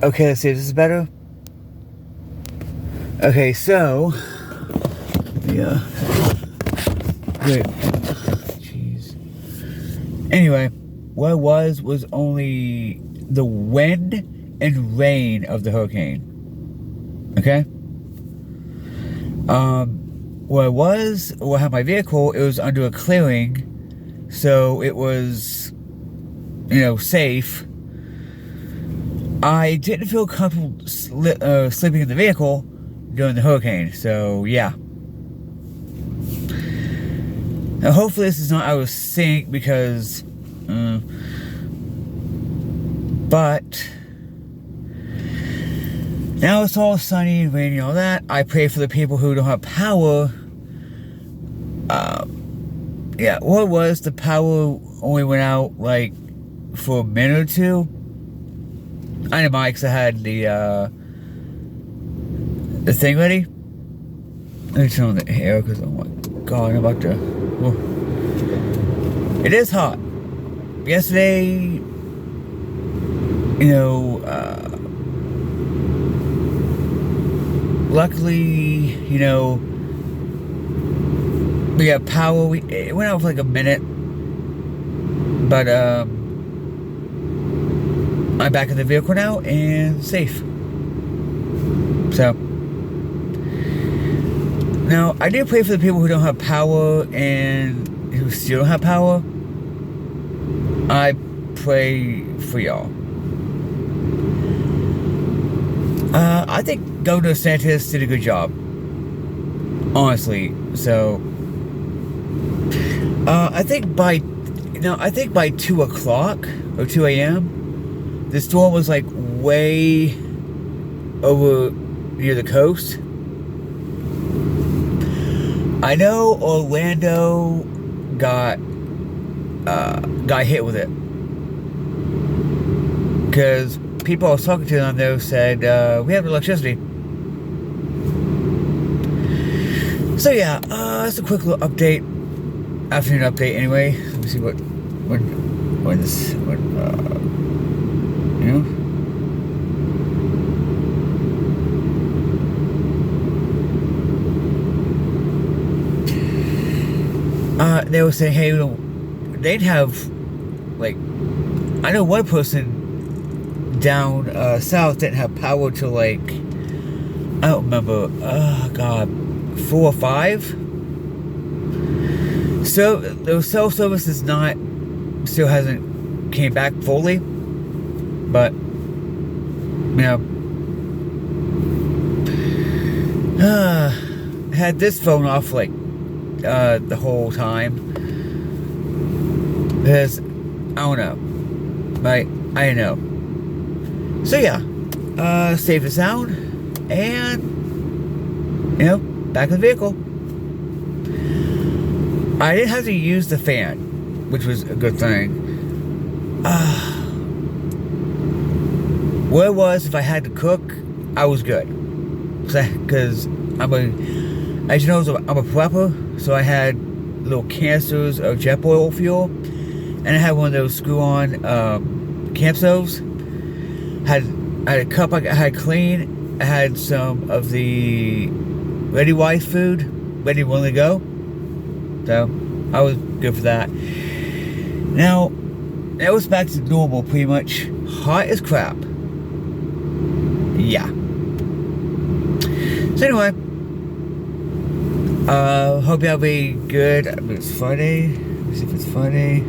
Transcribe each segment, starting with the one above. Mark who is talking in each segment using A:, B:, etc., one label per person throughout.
A: Okay, let's see if this is better. Okay, so yeah. Wait. Jeez. Anyway, what it was only the wind and rain of the hurricane. Okay? What had my vehicle, it was under a clearing, so it was, safe. I didn't feel comfortable sleeping in the vehicle during the hurricane, so yeah. Now, hopefully this is not out of sync because, but now it's all sunny and rainy and all that. I pray for the people who don't have power. Yeah, what was the power only went out like for a minute or two? I know mine because I had the thing ready. Let me turn on the air because oh my god, I'm about to. Whoa. It is hot. Yesterday, luckily, we got power. It went out for like a minute, but I'm back in the vehicle now and safe. So now I do pray for the people who don't have power and who still don't have power. I pray for y'all. I think Governor DeSantis did a good job, honestly. So I think by 2 o'clock or 2 a.m. the storm was like way over near the coast. I know Orlando got hit with it because people I was talking to on there said we have electricity. So yeah, that's a quick little update, afternoon update. Anyway, let me see when they were saying, hey, they'd have, like, I know one person down south didn't have power till like, I don't remember, 4 or 5. So the cell service still hasn't came back fully, but had this phone off like the whole time because I don't know, right? I know. So yeah, safe and sound, and back in the vehicle. I didn't have to use the fan, which was a good thing. What it was, if I had to cook, I was good. Because as you know, I'm a prepper, so I had little canisters of Jetboil fuel, and I had one of those screw-on camp stoves. I had a cup I had clean. I had some of the Ready Wise food, ready willing to go. So I was good for that. Now that was back to normal, pretty much. Hot as crap. Yeah. So anyway, hope y'all be good. It's Friday. Let me see if it's Friday.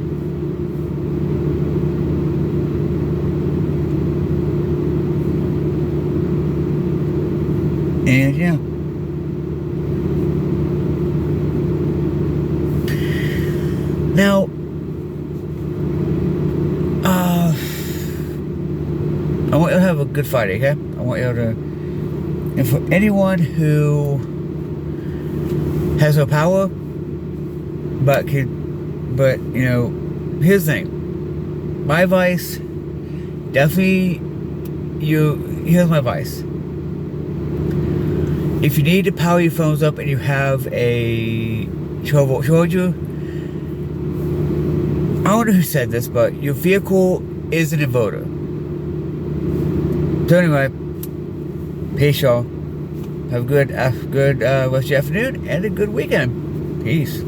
A: And yeah. Now, I want you to have a good Friday, okay? I want you to, and for anyone who has no power, but here's the thing. My advice, definitely, here's my advice. If you need to power your phones up and you have a 12-volt charger, I don't know who said this, but your vehicle is an inverter. So anyway, peace, y'all. Have a good rest of your afternoon and a good weekend. Peace.